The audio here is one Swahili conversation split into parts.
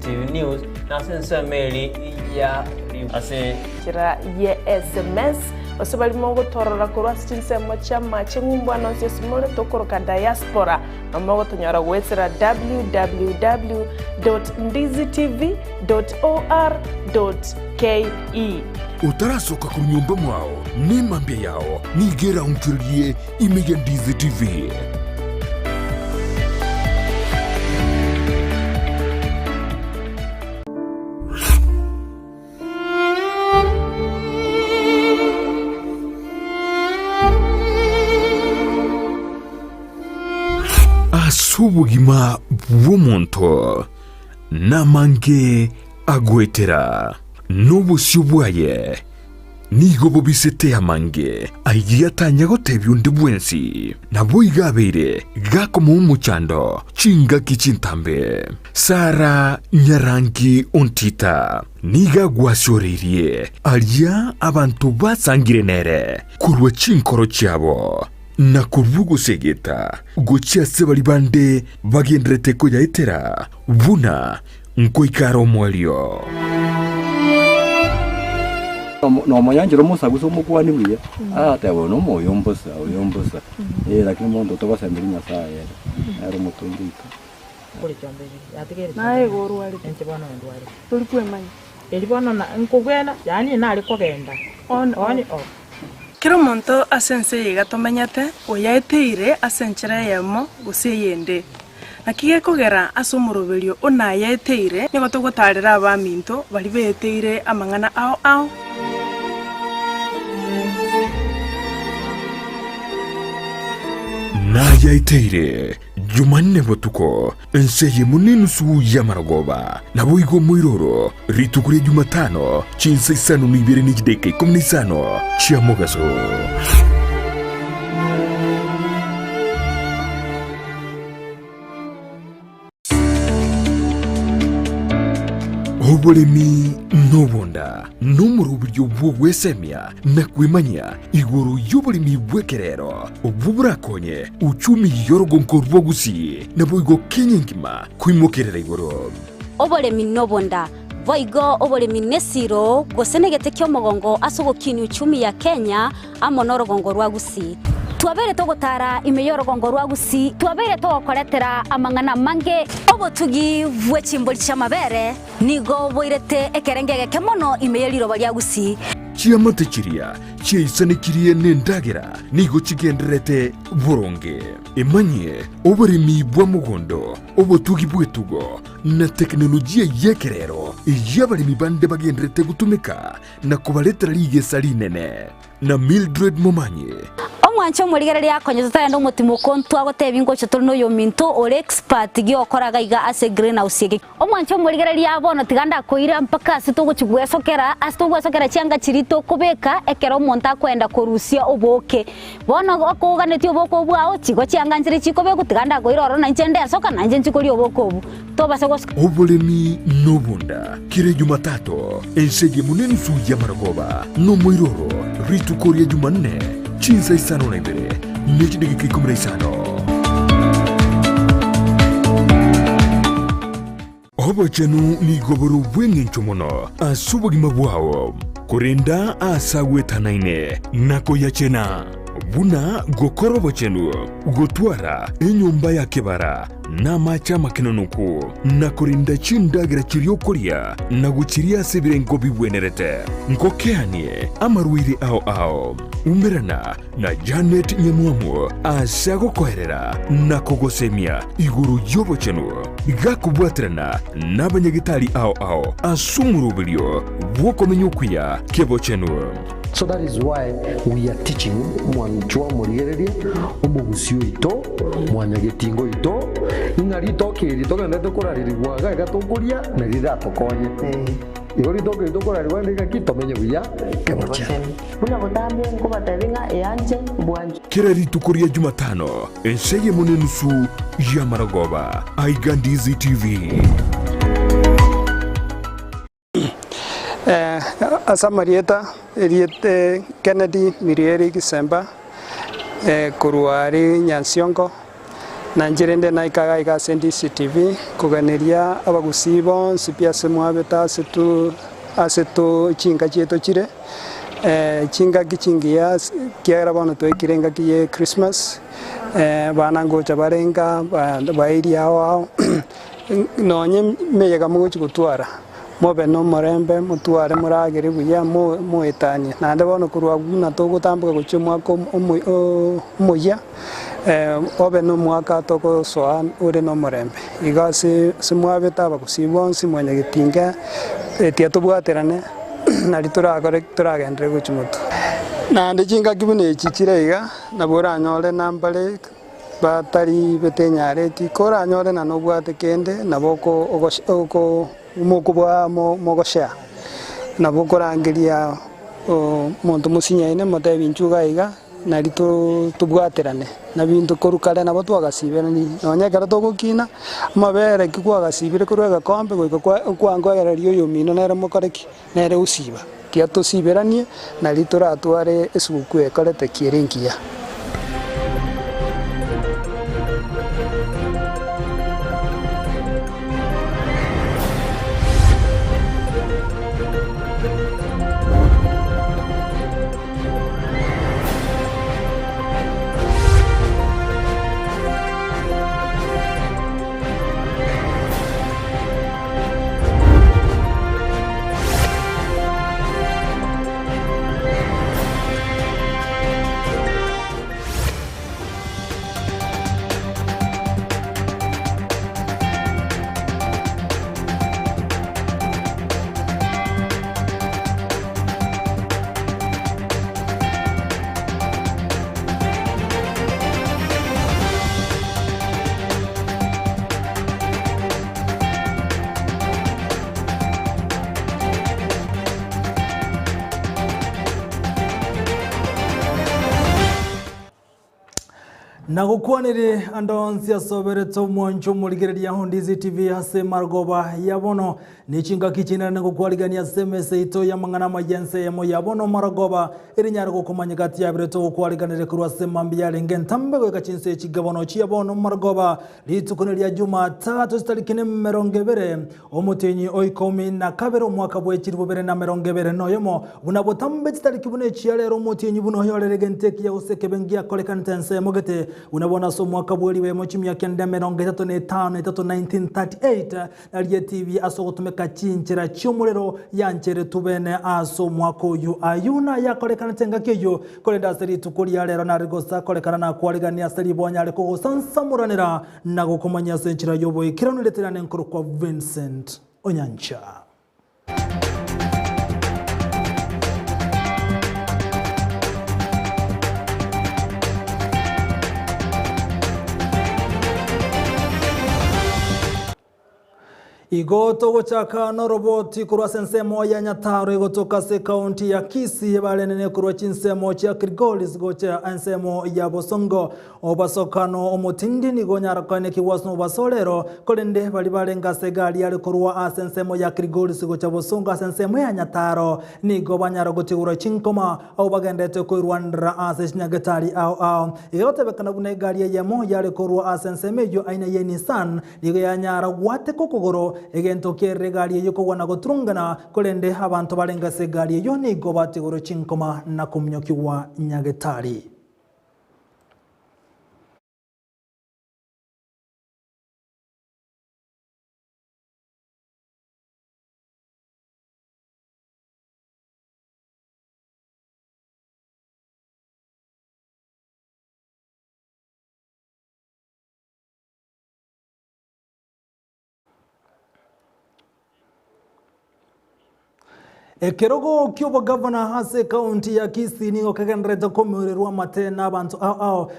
TV News na sensa meli ya ase kira ye SMS osabali mongo torora kurwa sinsemo chama chingumba simole tokoroka diaspora amogo tonyara wetsera www.ndizitv.or.ke utarasoka ku nyumba mwao ni mambia yao nigera umtulie Amayia Ndizi TV. Asubugima bw'omuntu namange agwetera n'obusyo bwaye nigo bubisete amange ayiyatanya gotebya undi bwensi nabo igabeire gakoma umucyando cinga kicintambe Sara Nyarangi ontita niga gwasyorerie alya abantu basangire nere kurwa cinkoro cyabo na kuvugo segeta gochia sebali bande bagendrete ko yaitera buna nkoikaro mwalio no moyanjiro musaguso mukwani bwiye atebo no moyombosa lakini mondo to basembirinya saye ari mutungika kuri cyambere yategere nae goru ari entebana ndwari turi kwemanya elibona na nkugwena yani nali kogenda on kiro monto asense yigatomanyate oyaeteire asenchera yemo guseyende nakige kogera asumuruberio ona yaeteire nigo gutarira abaminto bali beteire amangana ao na yaeteire Jumanne botuko enseye muninusu ya maragoba nabo igo mwiroro ritukure Jumatano chinsa isano nibere nijideke komunisano chia mogaso obolemi nobonda n'umuruburyo bw'ogwesemya nakwimanya iguru y'obolemi bwekerero obuburakonye uchumi yorogonko rwogusi nabo igo kenyengima kwimokerera iguru obolemi nobonda voigo obolemi nesiro gosenegete kyomogongo asogokini uchumi ya Kenya amonorogongo rwagusi twabere togotara imeyorogongo rwagusi twabere togokoretera amangana mange obotugi vwechimboli chamabere nigo boirete ekerengege kemono imeyeliro balyagusi chiamate chiria chiaisanikiriye nendagera nigo chigenderete buronge emanye oboremi bwa mugondo obotugi bwetugo na teknolojia yekerero yabalemi bande bagenderete gutumika na kubaletera ligesa linene na Mildred Momanye omwancho murigere lyakonye tutare ndo mutimo kontu agoteba ingocho tuno yo minto ore expert gi okoraga iga ase greenhouse yege omwancho murigere lyabona tiganda koira mpaka asitugo chigwesokera cyanga chirito kubeka ekero monta kwenda korusia oboke bona akoganeti oboko bwao chigo cyanga nzire chikobe kutiganda koira oro na nchende asoka na nje nchikori oboko obu toba sego obolemi nobonda kire Jumatato ensege muneni suya maragoba no moiroro ritukoria Jumanne chinsa isano na ibere nechidege 15 obachenu ni goboro bwengencho mono asubugima bwao kurenda asagwetanaine nako yachena buna gokoro bochenu gotwara enyumba ya kebara na macha makinonuku na kurinda chindagira chiriokoria na guchiria sebirengo bibwenerete ngokeanie amaruire ao umerana na Janet Nyamuamu asago koherera na kogosemia iguru yobochenu gakubwatrana na banyagitari ao asumurubilio bwokomenyukuya kebochenu. So that is why we are teaching mwanchwa murigererie omugusio ito mwanyagetingo ito inarito kirito kende tokoraririrwaga gatokuria na riratokonye igori toke tokorariwa ndika kitomenye buya kebocha buna botambe ngobatabinga eyanje bwanje kira ritukuria Jumatano enseye munenusu ya maragoba Amayia Ndizi TV. Asamarieta Eriete Kennedy Mirieri Kisemba Kuruari Nyansiongo na njirende na ikaga igase Ndizi TV kuganeria abagusi bonse pia semwabeta asetu chinga chieto chire chinga kichingia kiara bono twekirenga kiye Christmas bana ngocha barenga bairi yao nonye meyega muguchi gutwara mobe no morembe mutware muragere buya moetanye nande bono kurwa guna togutambuka guchimwa ko omoya obe no mwaka toko soa ore no morembe igase simwabeta abakusibonsi mwanya gitinga tia tubwaterane nari turagendere guchimutu nande chinga kibune chichirega nabora nyore nambale batari betenyare ti kora nyore na nobwate kende naboko oko mukubwa mogosha naboko rangeria muntu musinyaine mote binchuga iga nari tubwaterane na bintu korukale nabo twagasiberani nonya kara togukina mabere kigwagasibire kurwega kombe kwangwagererio yomino nere mokoreki nere usiba tia tusiberanie nari turatware esuku ekorete kierengia Nagukwanire andonsi asobereto mwancho muligereria Ndizi TV hase margoba yabono nichinga kichina ngukwaligania semese ito ya mangana Amayia Ensa Eyemo yabono maragoba irinyara gukomanyagati yabireto gukwaliganire kurwa semambi ya lengentambe go kachinse chigabono chiyabono maragoba litukuneria Jumatatu tariki 20 omutenyi oikomi na kabere omwaka bwekiri 2020 noyemo bunabotambe tariki bune chialero omutenyi buno yoleregenteki ya usekebengia kolekanta Ensa Eyemo gete unabona so mwaka bweli we mochimi ya kenda 1938 aliye TV asogotumeka chinchira cyomurero yanchere tubene aso mwaka uyu ayuna yakolekana tenga keyo kolenda seri tukuri ya lero na rigosa kolekana na kwaligania seri bonya ariko gusansamuranira na gukomanya senchira yobo ikiranuleterane nkuru kwa Vincent Onyancha. Igoto gochaka no roboti kurwa sensemo ya Nyataro igotoka se county ya Kisii balenene kurwa chinsemo cha Krigolis gocha ansemo ya Bosongo obasokano omutindi ni gonyara kane kiwaso basolero kolende bali balenga segali ali kurwa asensemo ya Krigolis gocha Bosongo asensemo ya Nyataro ni gobanyara gotigura chinkoma au bagendete ko Rwanda asesnyagatari au igote bekana bune gali ya mo yale kurwa asensemo yo aina ye Nissan ni ya nyara wate kokogoro egento keregali yuko wana gotrungana kolende abantu balenga segali yo ni gobati goro chinkoma na kumnyoki wa Nyagetari. Ekerogo kyobo governor hase county ya Kisii nigo kagendreta komererwa matena abantu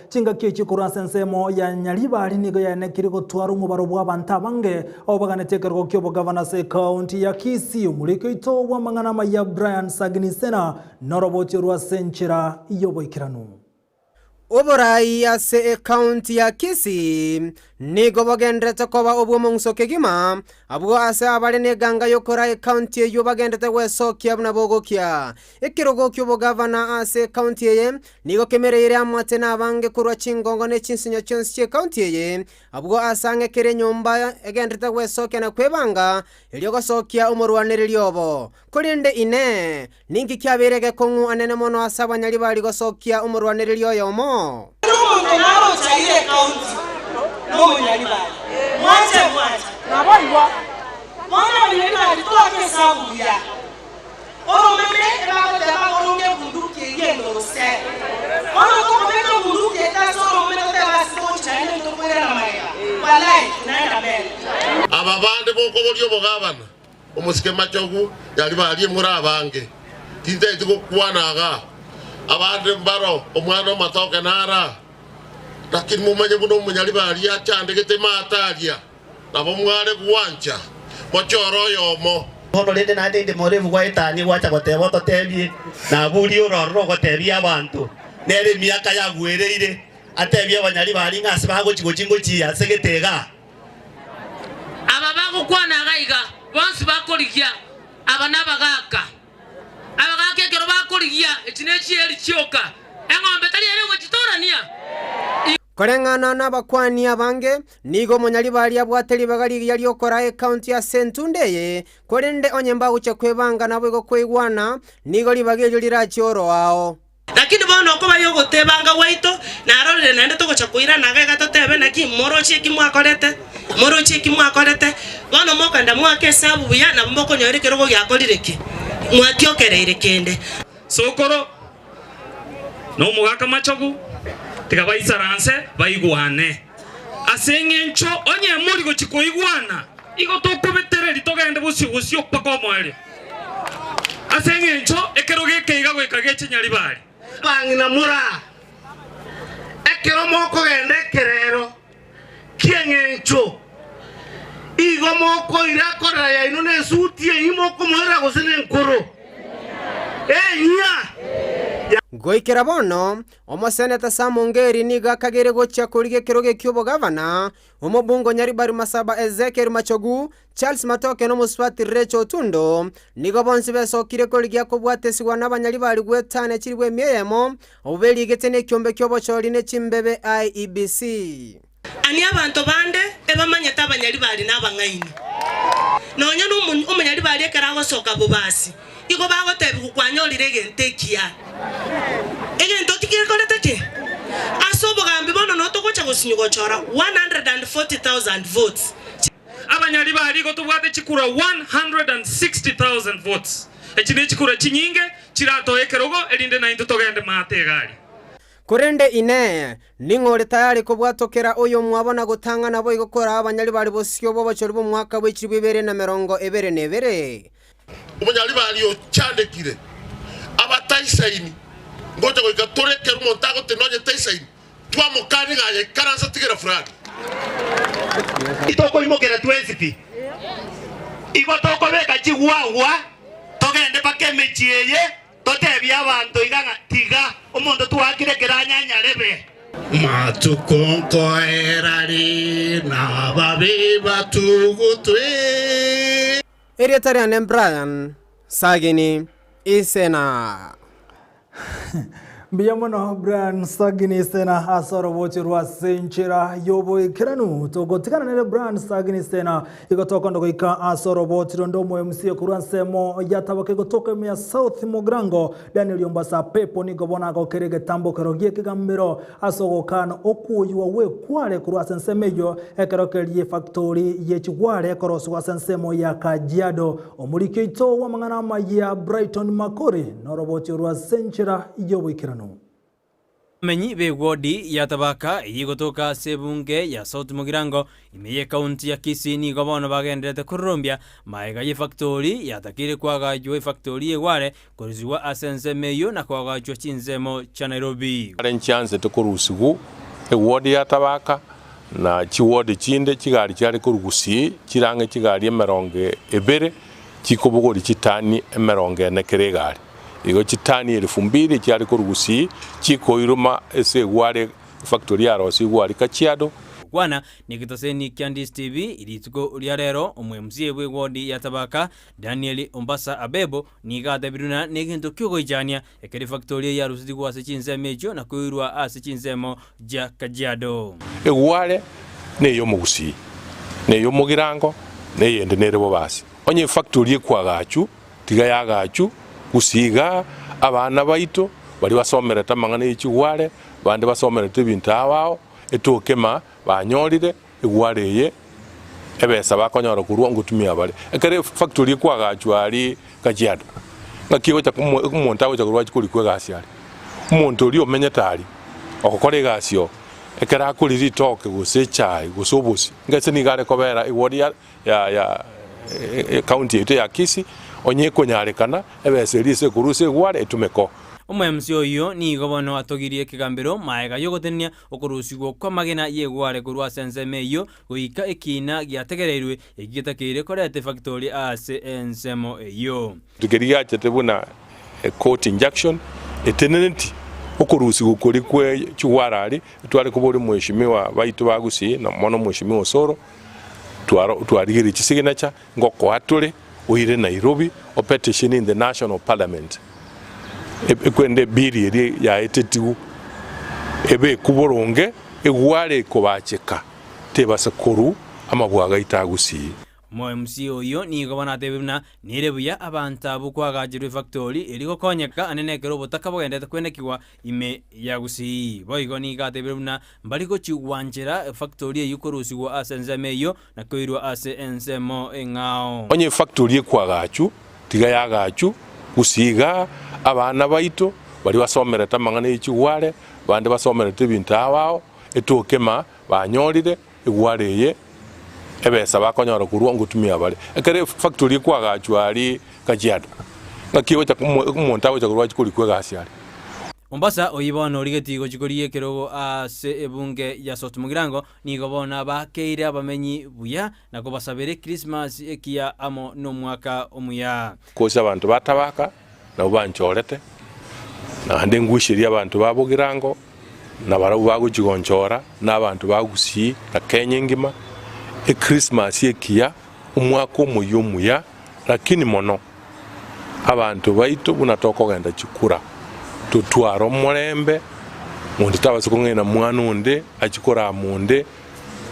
chinga kichi kurasa nsemo ya Nyalibali nigo ya nekiri gutwara umubaro bw'abantu abange obaganete kerogo kyobo governor se county ya Kisii umuriko ito wa mangana Amayia Brian Sagnisena noroboti rwa senchira yobo ikiranu Oborai ase county ya Kisii nigo bagendete koba obwo mungso kegima abwo ase abale ne ganga yokora county yo bagendete gwesokia buna bogokia ikirogo kyo gavana ase county ye nigo kemerere amate nabange kurwa chingongo ne chinsinyo chonsi county ye abwo asange kere nyumba egendete gwesokia na kwebanga elyo gosokia umurwanire lyobo kurinde ine ningi kyaberege kongu anene mono asabanyali bali gosokia umurwanire lyoyomo no munyali bali mwache naboiwa mwana munyali bali toke sabuya oro meme eba jaba oronge bunduki yendo rose oro ko meme bunduki ta soro meme te basi chane to kwera na maya walai naenda mbele ababande boko bolyo bogabana omusike machogu yali bali mura bange tinte tiko kwanaga abande mbaro omwana matoke nara lakini mumanye buno munyali bali achandegete matalia nabo mwale kuwancha mochoro yomo hono lende na ndinde morevu kwa itani wacha gotebo totebi na buri ororo gotebi abantu nere miaka ya gwereire atebi abanyali bali ngase bago chigo chia segetega aba bago kwana gaiga bonsi bakorigia abana bagaka abagaka kero bakorigia echinechi eri chioka engombe tali ere gochitorania Korengana na bakwani abange nigo munyali bali abwateli bagali yali okora county ya Sentundeye korende onyemba guche kwebanga nabo go kwigwana nigo libageli lirachoro ao lakini bono ko bayo gotebanga waito na arore nende to gocha kuira naga gatotebe naki morochi kimwakorete bono mokanda mwake sabu buya na mboko nyori kerogo yakolireki mwatiokereire kende sokoro no mugaka machogu tiga baisaranse baigwane asengencho onye muri go chikoigwana igo tokubetereri togende busyo pako mwere asengencho ekeroge keiga gwekage chinyali bali bangina mura ekero moko gende kerero kiengencho igo moko ira korra ya ino ne sutie imoko mwera gosene nkoro nya Goikera bono omoseneta Samongeri niga kagere gocha kurige keroge kyobo gavana omobungo nyari bari masaba Ezekiel Machogu Charles Matoke no muswati Recho Tundo nigo bonsi besokire koligia kobwatesiwa n'abanyali bali gwetane kiribwe myemo obeli getene kyombe kyobo choli ne chimbebe IEBC ani abantu bande ebamanyeta abanyali bali n'abangaini nonya n'umunyali bali ekarago soka bubasi igo bago tebi kukwanyolire gentekia egento tikirekolete asobo gambi bono notokocha gusinyugo chora 140,000 votes abanyali bali go tubwate chikura 160,000 votes echine chikura chinyinge chirato ekerogo elinde na into togende mategali kurende ine ningore tayari kubwatokera oyo mwabona gutanga nabo igokora abanyali bali bosyo bo bachori bo mwaka w'ikibibere na 2022 umunyali bali ochandekire abataisaini ngoja ko ikatoreke rumontago tenonye taisaini twa mukani ngaye karanza tigera frani itoko imokera 20 igo toko beka chigwagwa togende pakemechiyeye totebya abantu iganga tiga omondo twakire keranyanya lebe matukonko erari na babiba tugutwe Erietarian Brian Sagini Isena Biyamono Brian Sagini Sena asoro wochi rwa senchera yobo ikiranu togotikana nele Brian Sagini Sena igotoka ndo ika asoro wochi rondomo MC kurwa semo yatabake gotoka mia South Mogrango Daniel Yombasa Pepo ni gobona go kerege tambo kerogie kigambero asogo kana okuywa we kwale kurwa sensemeyo ekerokelie factory yechwale koroswa sensemo ya Kajiado omulike ito wa mangana ya Brighton Makori norobochi rwa senchera yobo ikiranu Menyi be wodi ya tabaka yigotoka sebunge ya South Mugirango imeye county ya Kisii ni gobono bagendete kurumbia maega ye factory ya takire kwaga jo factory eware koruziwa asense meyo na kwaga jo chinzemo cha Nairobi arenchanze tokurusigu e wodi ya tabaka na chiwodi chinde chigari cyari kurugusi kirange kigari emeronge ebere chikobogori chitani emeronge nekeregari igo chitani 2000 cyari kurugusi chiko iruma ese gware factory ya rosi gwari Kajiado gukwana nikitoseni kya Ndizi TV irituko ria rero umwe msie bwe wodi ya Tabaka Daniel Ombasa Abebo nigate biruna neginto kyogoijania ekeri factory ya rusidi kwa sechinze mejo na kuirwa asechinzemo ja Kajiado egwale neyo mugusi neyo mugirango neyende nerebo basi onye factory ekwagachu tiga yagachu gusiga abana baito bali basomera tamangana y'ikigwale bande basomera tebintu awao etokema banyorire igwareye ebesa bakonyora kurwa ngutumia bale ekere factory kwagachu ali Kajiado ngakigo cha kumontago cha kurwa kikuri kwegasi ali umuntu uri omenye tari okokore gasio ekera akuriri toke gusechai gusobusi ngase nigare kobera igwodi ya county yetu ya Kisii onye konyarekana ebese rise kuruse gware etumeko omwemsi oyo ni gobono atogirie kigambiro maega yogotenia okurusigwo kwa magena yegware kurwa sensemeyo goika ekina giategereirwe egitakire korete factory ase ensemo eyo tugeria chetebuna court injunction etenenti okurusigwo kuri kwe chiwarari twari kuburi mweshimiwa baitu bagusi na mono mweshimiwa Soro twarigiri chisignature ngoko atule oire Nairobi o petition in the National Parliament ekwende biri ya etetiu ebe kuboronge egware kobacheka tebasa koru amabwaga itagusi mwemsi oyo ni gobana tebuna nirebuya abanta bukwagajirwe factory eriko konyeka anenekero butaka bwendete kwenekirwa ime yagusi boigo ni gatebuna mbaliko chiwanjera factory yukorusigwa asenzemeyo na koirwa ase ensemo engao onye factory ekwagachu tiga yagachu gusiga abana baito bali basomera tamangana y'ikigwale bande basomera tebintu awao etokema banyorire igwareye ebesa bakonyora kurwa ngutumia bale ekere factory kwagachu ali Kajiado ngakigo cha kumontago cha kurwa kikuri kwegasi ali Mombasa oyibono rigetigo chikorie kerogo ase ebunge ya Sotomugirango ni gobona bakeire abamenyi buya na kubasabere Christmas ekia amo no mwaka omuya kosa abantu batabaka na banchorete na ndengwishiria abantu babugirango na barabu baguchigonchora na abantu bagusi na Kenya ngima Christmas ekia umwaka omuya lakini mono abantu baito bunatoko genda chikura tutwaro murembe mundi tabase kungena mwana unde achikora munde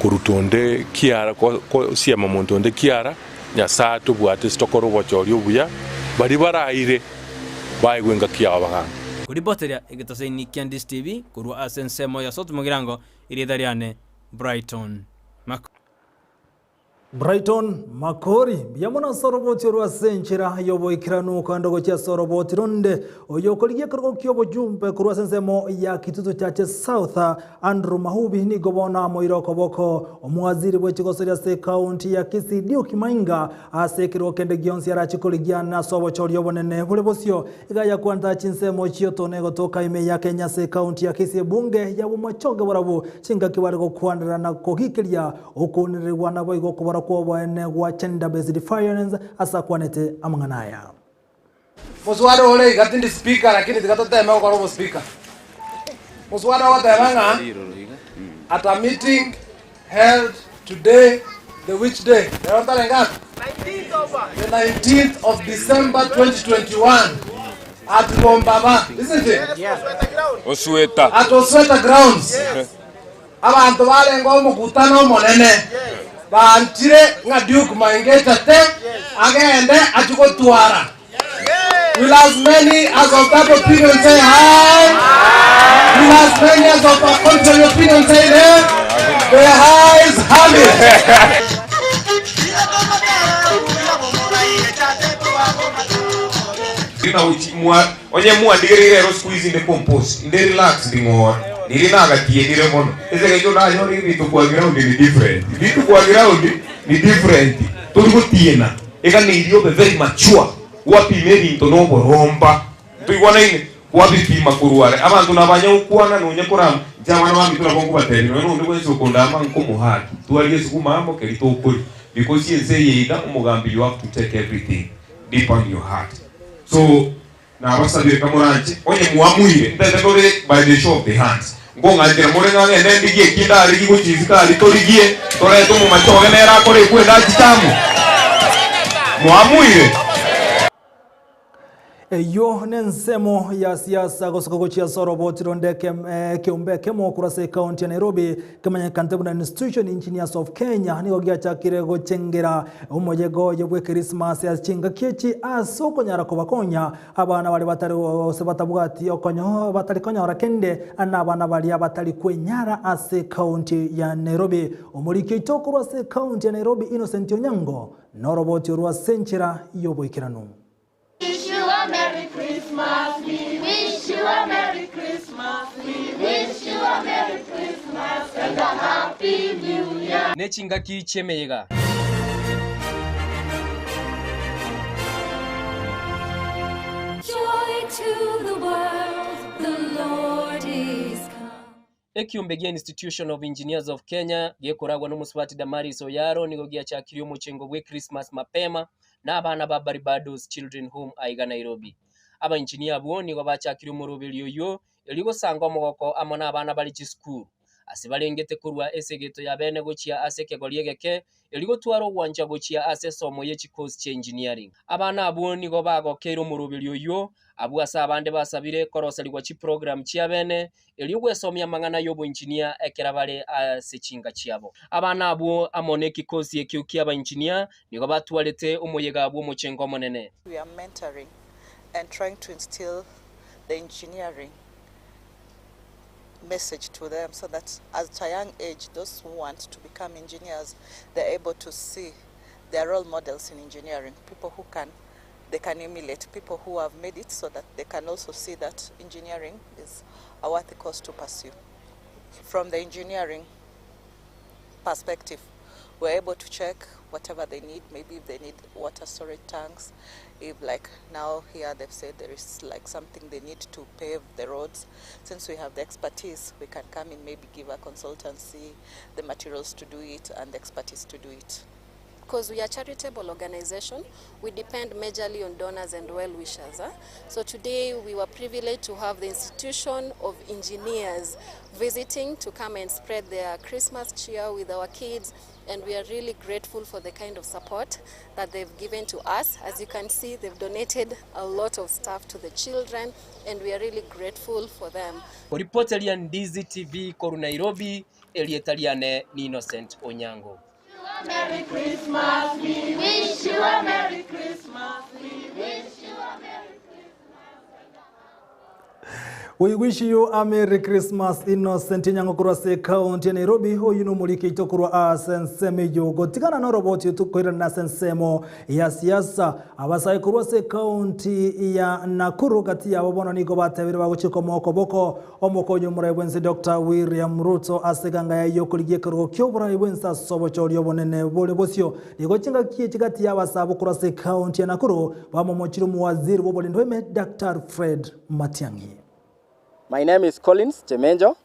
kurutonde kiara ko siema muntonde kiara nyasato bwate stokoro bochori obuya bari baraire baigwenga kiawa baganga kuri boteria egitoseni kya Ndizi TV kurwa asensemo ya Sotomugirango iridariane Brighton Makori biyamona soroboti rwa senchera yobo ikiranu kandogo cha soroboti ronde oyokoliye kurgo kyobo jumpe kurwa sensemo ya kitutu chache South Andrew Mahubi ni gobona moiro koboko omwaziri bwe chigoseria se county ya Kisii dio kimainga asekiro kende gionsi ara chikoligiana sobo chorio bonene bule bosio igaya kwanta chinsemo chioto nego toka ime ya Kenya se county ya Kisii bunge ya bumachoge barabu chinga kibarego kwandara na kohikiria okunirwa na boigo kubara kwa bwane wa gender based defiance asa kwanete amanganaya muswada ole gatindi speaker lakini zikatotema kwa robo speaker muswada watabanga at a meeting held today the which day the 19th of December 2021 at Bombaba, isn't it? Yes. Osweta. At Osweta grounds. Abantu balengo mukutano monene bantire nga Duke Maingeta te agende achikotwara. Will as many as of that opinion say hi? Will as many as of a contrary opinion say there? The highs have it. Onye mua ndigirire ro squeeze in the compose ndi relax ndingor ndiri naga tie ndire mono ese ke jona yo ri bitu kwa ground ni different bitu kwa ground ni different turi gutiena eka ni irio be very mature wapi meri into no boromba tuigwana ine wapi pima kuruare abantu nabanya ukwana no nyekora jamana bambi turakongo bateri no ndi kwenso kondama nkomuhati tualiye sukumamo kerito ukuri because yense yeida umugambi you have to take everything deep on your heart. So na abasabire kamuranche onye muamwire ndadekore by the show of the hands ngong'anjira muri ng'ang'ende ndigie kindari giguchizikari torigie toreto mu machoge nera kore kwenda chitamu mwamuire Eyo nensemo ya siasa gosoko gochia soroboti rondeke kiumbe kemo kurase county ya Nairobi kemanya kantebuna institution engineers of Kenya nigo giachakire gochengera umojego yebwe Christmas ya chinga kiechi asoko nyara kubakonya abana bali batari sebatabugati okonyo batari konya orakende ana abana bali abatari kwenyara ase county ya Nairobi omuliki itokuru ase county ya Nairobi Vincent Onyancha noroboti rwa senchera yoboikiranu. Wish you a Merry Christmas, we wish you a Merry Christmas, we wish you a Merry Christmas and a Happy New Year. Nechinga kichemega. Joy to the world, the Lord is come. Ekiumbegia Institution of Engineers of Kenya gekoragwa n'umuswati Damaris Oyaro nigo giachakiriye umucengo gwe Christmas mapema n'abana ba Barbados Children Home aiga Nairobi. Aba engineer abo nigo bachakiriye umurubiri yoyo eligo sangwa mogoko amo n'abana bali chi school. Asibalengete kurwa esegeto ya bene gochia aseke goliegeke eligo twaro wanja gochia ase somo y'ekikozi cha engineering. Abana abo nigo bagokera umurubiri yoyo abu asa abande basabire korosalirwa chi program chia bene eligo gwesomya mangana yobo engineer ekerabale sechinga chiabo. Abana abo amone kikozi ekyukia aba engineer nigo batwalete umuyega abo muchengo monene. We are mentoring and trying to instill the engineering message to them so that at a young age those who want to become engineers, they're able to see their role models in engineering, people who they can emulate people who have made it so that they can also see that engineering is a worthy course to pursue. From the engineering perspective, we're able to check whatever they need, maybe if they need water storage tanks, if like now here they've said there is like something they need to pave the roads. Since we have the expertise, we can come in, maybe give a consultancy, the materials to do it and the expertise to do it. Because we are a charitable organization, we depend majorly on donors and well-wishers. So today we were privileged to have the Institution of Engineers visiting to come and spread their Christmas cheer with our kids, and we are really grateful for the kind of support that they've given to us. As you can see, they've donated a lot of stuff to the children, and we are really grateful for them. Report ya Ndizi TV koru Nairobi, elietaliane ni Vincent Onyancha. Merry Christmas, we wish you a Merry Christmas, we wish you a Merry We wish you a Merry Christmas Innocent Onyancha kurase county ya Nairobi hoyu numulike itokurwa asensemeyo gotigana no robot yutukwira na sensemo ya siasa abasaye kurase county ya Nakuru gati ya bobono nigo batebere baguchiko moko boko omokonyo murayibwense Dr. William Ruto aseganga ya yokuligie karo kyobura ibwensa sobocho lyobonene bole bosyo nigo chinga kiye kigati ya basabu kurase county ya Nakuru bamomochiro mu waziri bobole ndweme Dr. Fred Matiang'i. My name is Collins Chemenjo,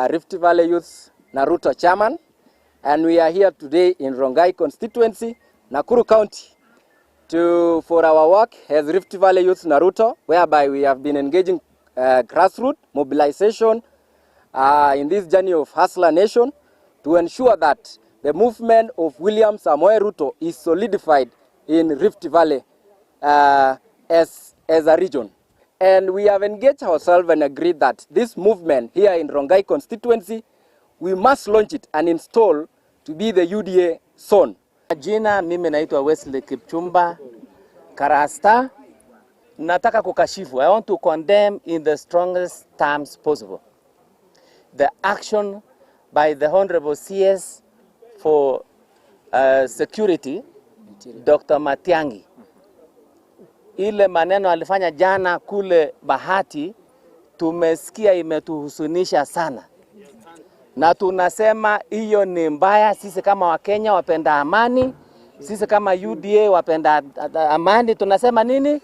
Rift Valley Youth Naruto Chairman, and we are here today in Rongai constituency, Nakuru County, for our work as Rift Valley Youth Naruto, whereby we have been engaging grassroots mobilization in this journey of Hustler Nation to ensure that the movement of William Samoei Ruto is solidified in Rift Valley as a region. And we have engaged ourselves and agreed that this movement here in Rongai constituency, we must launch it and install to be the UDA zone. Jina mimi naitwa Wesley Kipchumba Karasta. Nataka kukashifu. I want to condemn in the strongest terms possible the action by the Honorable CS for Security, Dr. Matiang'i. Ile maneno alifanya jana kule Bahati tumesikia imetuhusunisha sana. Na tunasema hiyo ni mbaya. Sisi kama Wakenya wapenda amani, sisi kama UDA wapenda amani, tunasema nini?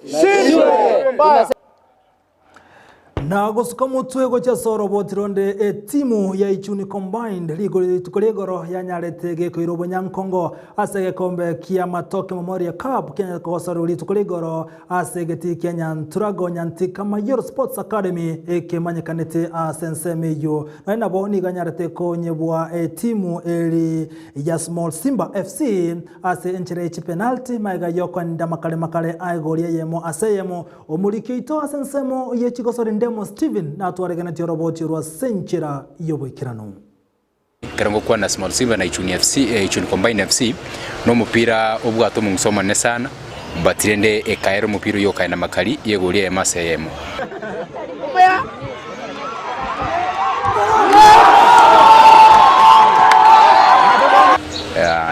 Na gusuka mutwe gocha soro botironde timu ya Ichuni Combined ligo tukolegoro ya nyarete geko irobo nyankongo asege kombe kia matoke Memorial Cup Kenya kosoro litukolegoro asege Kenya Turago nyanti kama Euro Sports Academy ekemanyekanete asensemeyo na nabo ni ganyarete ko nyebwa timu eli ya Small Simba FC ase enchire penalty maiga yoko ndamakale makale Amayia Ensa Eyemo omurikito asensemo yechikosoro Demo Steven na tuwareganati roboti rwa senchira yoboikirano Karango kwa na Small Simba na Ichuni Combined FC no mupira obwato mungsoma sana batirende ekaero mupira yo kaina makali yegolia Amayia Eyemo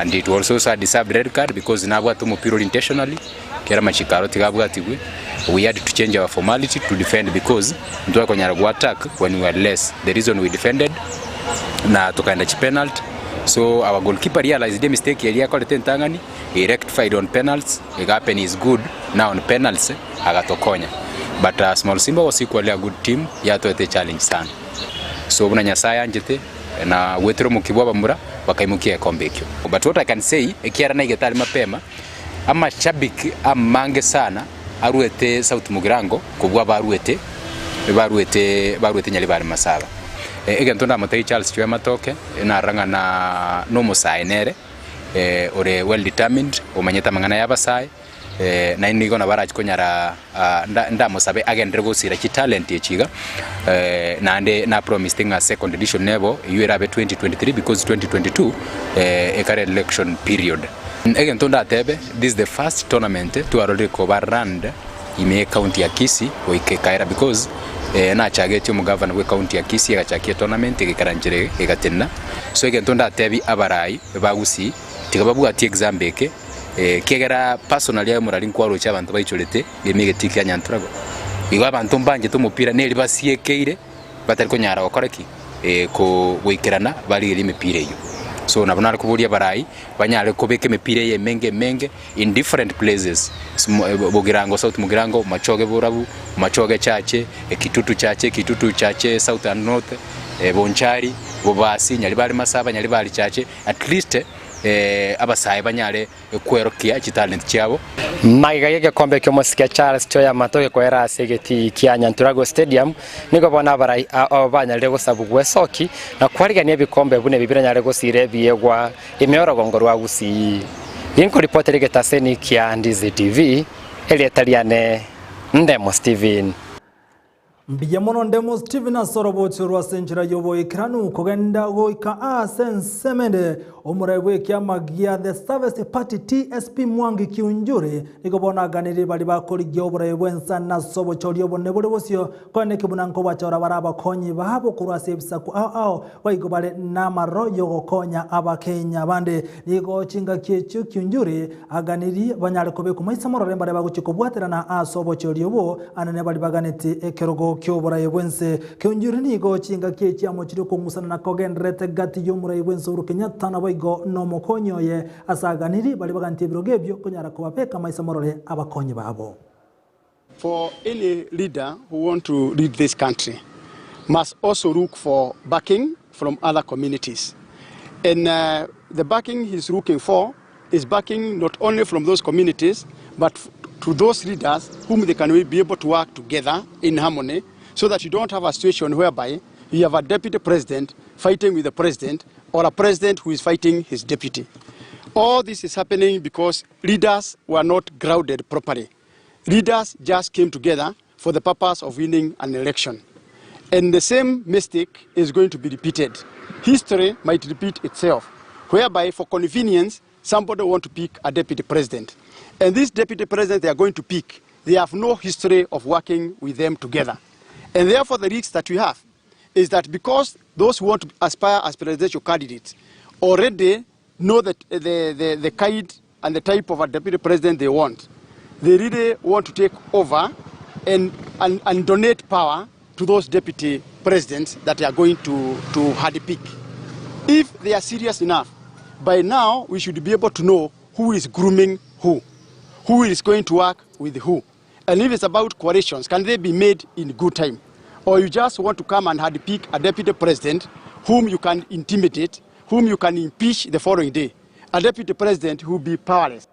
and it also a deserved red card because nabwato mupira intentionally kera machikaro tigabwatigwe. We had to change our formality to defend because ndio kwa nyara attack when we were less. The reason we defended na tukaenda penalty. So our goalkeeper realized the mistake yaliya kwa tentangani. He rectified on penalties. It happened is good. Now on penalties agatokonya. But Small Simba was equally a good team. Yato ete challenge sana. So una nyasaya njete na wetero mukibwa bamura bakaimukia kombe kyo. But what I can say ekiara na igetali mapema ama chabiki amange sana aruete South Mugirango kubwa baruete nyali bari masaba egentonda mutei Charles chwe matoke na ranga na no musainere ore well determined omanyeta mangana yabasai na inigo na barachi konyara ndamusabe agendere gusira ki talent yechiga na promising a second edition nebo URAB 2023 because 2022 ekare election period. Again, this is the first tournament to already cover rand in county ya Kisii kaira because na chageti mu governor we county ya Kisii agachakia tournament ikaranjire igatena. So again abarai bagusi tigababu ati exam beke kegera personally ya murali nkwaro cha abantu bayichorete bemegeti ya Nyanturago. Igo abantu mbanje to mupira neli basiekeire batari ko nyara wakoreki ko wikirana bali iri mipira iyo. So nabona kubulia barai banyale kobeke mipira ye menge in different places Bogirango South Mugirango machoge burabu machoge chache kitutu chache South and North bonchari bobasi nyali bali masaba nyali bali chache at least abasaye banyale kwerokia talent cyabo maiga yege kombe kyo musika Charles choya matoke kwera asegeti kia Nyanturago Stadium niko bona barai abanyale gusabugwe soki na kwarigania bikombe bune bibira nyale gusire biegwa imeora gongorwa gusi yinko reporter getaseni kia Ndizi TV elietaliane Ndemo Steven Mbiyamono Ndemo Steven asoroboti rwa senchira yoboikirano kogenda goika asensemende omurebwe kiamagia the Service Party TSP Mwangi Kiunjuri nikobona ganiri bali bakoligia oburebwe nsana sobo choriyo bonebole bosio kone kibunanko bachora baraba konyi bahabo kurasebisa ku ao waigo bale namaroyo gokonya abakenya bande nigo chinga kiechu Kiunjuri aganiri banyale kobe kumaisa remba baguchikobwatera na asobo choriyo bo anane bali baganeti ekerogo kyobora yebwense Kiunjuri nigo chinga kiechi amochiro kongusana na kogendrete gati yomura yebwense urukenyata na go no mokonyo ye asaganiri bali baganti birogebyo kunyara kubapeka maisa morole abakonyi babo. For any leader who want to lead this country must also look for backing from other communities, and the backing he's looking for is backing not only from those communities but to those leaders whom they can be able to work together in harmony, so that you don't have a situation whereby you have a deputy president fighting with the president or a president who is fighting his deputy. All this is happening because leaders were not grounded properly. Leaders just came together for the purpose of winning an election. And the same mistake is going to be repeated. History might repeat itself, whereby for convenience, somebody want to pick a deputy president. And this deputy president they are going to pick, they have no history of working with them together. And therefore the risk that we have is that because those who want to aspire as presidential candidates already know that the kind and the type of a deputy president they want, they really want to take over and donate power to those deputy presidents that are going to handpick. If they are serious enough, by now we should be able to know who is grooming who is going to work with who. And if it's about coalitions, can they be made in good time? or you just want to come and handpick a deputy president whom you can intimidate, whom you can impeach the following day. A deputy president who will be powerless.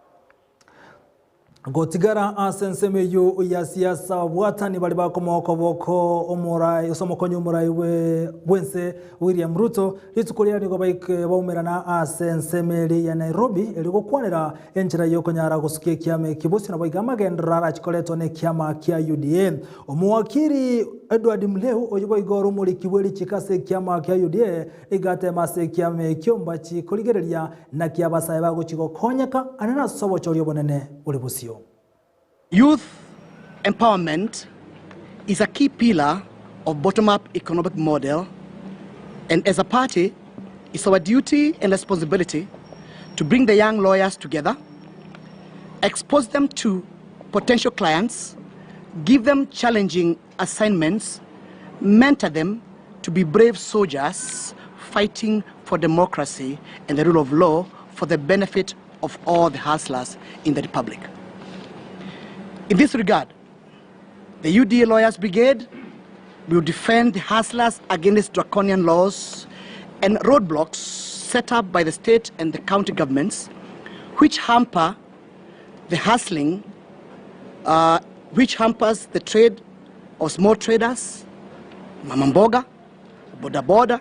Gotigara asenseme yu ya siasa watani bali bakomoko boko omurai usomokonyo murai wense William Ruto litukulia niko baike baumerana asenseme ya Nairobi eligokwanira enjira yokonyara gusukie kiame kibusi na baigama gendra chikoleto ne kiama kia UDA omuwakiri Edward Mleu ojubo igoro muri kibweli chikase kiama kia UDA igate mase kiame kyomba chikoligereria na kiabasa yabago chigokonyeka anana sobo choryo bonene ulibusio. Youth empowerment is a key pillar of bottom-up economic model, and as a party, it's our duty and responsibility to bring the young lawyers together, expose them to potential clients, give them challenging assignments, mentor them to be brave soldiers fighting for democracy and the rule of law for the benefit of all the hustlers in the Republic. In this regard, the UDA Lawyers Brigade will defend the hustlers against draconian laws and roadblocks set up by the state and the county governments, which hamper the hustling, which hampers the trade of small traders, mamamboga, boda,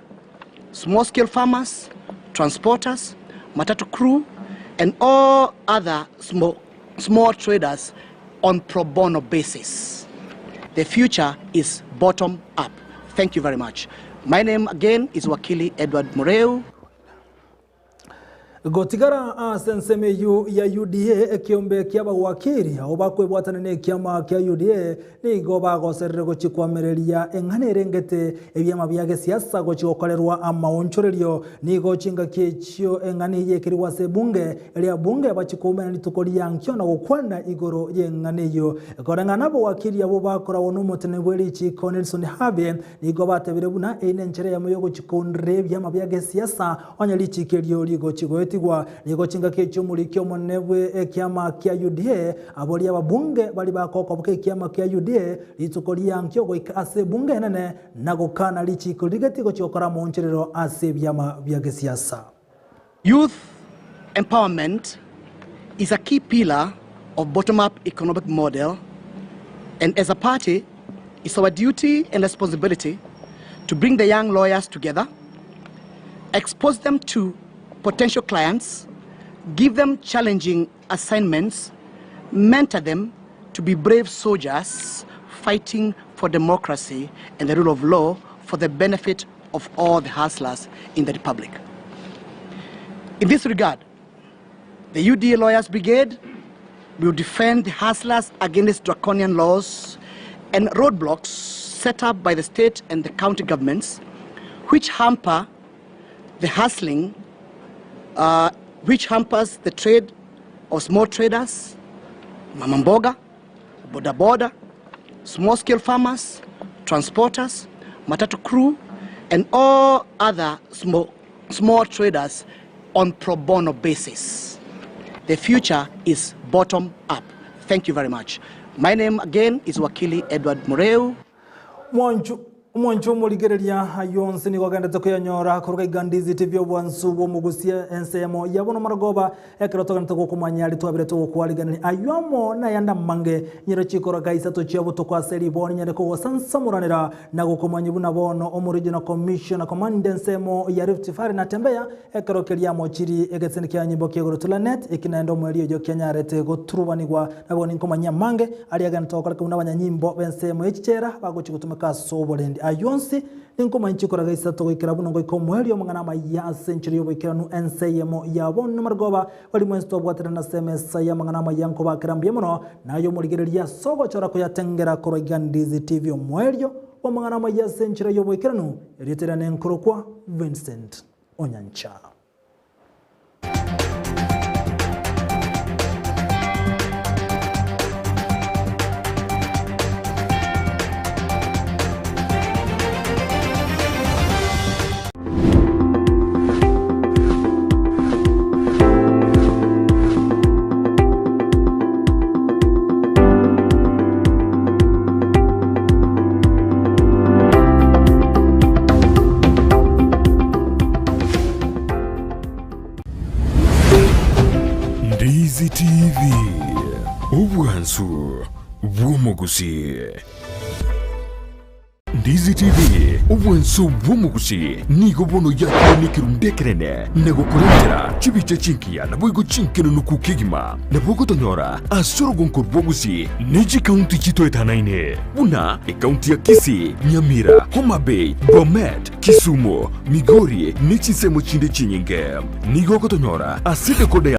small-scale farmers, transporters, matatu crew, and all other small traders on pro bono basis. The future is bottom up. Thank you very much. My name again is Wakili Edward Mureu. Gotigara asenseme yu ya UDA ekiombe kiaba wakiri obakwe bwatanene kiama kia UDA ni goba goserere gochikwamereria enganerengete ebyama byage siasa gochikokolerwa amaonchorerio ni gochinga kiechio engani yekiriwa sebunge elia bunge bachikomena litukolia nkyo na gokwana igoro yenganeyo korangana bo wakiri abo bakora wono mutene bweli chiko Nelson Habe ni goba tebirebuna enenjere yamoyo gochikondre byama byage siasa onyalichikerio ligo chigo tigwa nigo chinga kecho muri kyo monebwe ekiama kia UDA abori ababunge bali bakoko buke kiama kia UDA litukolia nkyo goika ase bunge nene nagokana lichiko ligatigo chokora moncherero ase byama bya siasa. Youth empowerment is a key pillar of bottom-up economic model, and as a party, it's our duty and responsibility to bring the young lawyers together, expose them to potential clients, give them challenging assignments, mentor them to be brave soldiers fighting for democracy and the rule of law for the benefit of all the hustlers in the Republic. In this regard, the UDA Lawyers Brigade will defend the hustlers against draconian laws and roadblocks set up by the state and the county governments, which hamper the hustling, which hampers the trade of small traders, mamamboga, boda, small-scale farmers, transporters, matatu crew, and all other small traders on pro bono basis. The future is bottom up. Thank you very much. My name again is Wakili Edward Mureu. Mwancho muligereria yonse ni gogenda kuyanyora kuruga Ndizi TV obwansubo mugusia Ensa Eyemo yabono maragoba ekrotoga ntako kumanyali twabire to kwaliganani ayamo na yanda mange nyiro chikora gaisa to chiabo to kwaseri boni nyane ko sansamuranira na gukomanyibu na bono omuriginal commissioner command Ensa Eyemo ya Rift Valley na tembea ekrokeria mochiri egeseni kya nyimbo kegoro tulanet ikinaendo mweli yo Kenya rete go turubanigwa naboni nkomanya mange aliaga ntoka kuna banyanyimbo Ensa Eyemo echichera bagochikutumaka sobolendi ayonsi inkoma nchikora gaisa to ikira buno ngo komweli omangana maya century yo ikira nu Ensa Eyemo yabon margoba bali mwensto bwatira na semesa ya mangana maya nko bakirambye muno nayo muligereria sogo chora ko yatengera kuruga Ndizi TV omwelyo omangana maya century yo ikira nu eritera nenkoro kwa Vincent Onyancha. TV ubwansu bw'umuguzi. Ndizi TV ubwansu bw'umuguzi nigo bono yakonikira umdekerene nego kurengera chibice chinkiya nabo igo chinkino nukukigima nabo gotonyora asoro gonkor bwoguzi neji county chito etanaine buna county ya Kisii, Nyamira, Homa Bay, Bomet, Kisumu, Migori nechi semo chinde chinyinge nigo gotonyora asite kode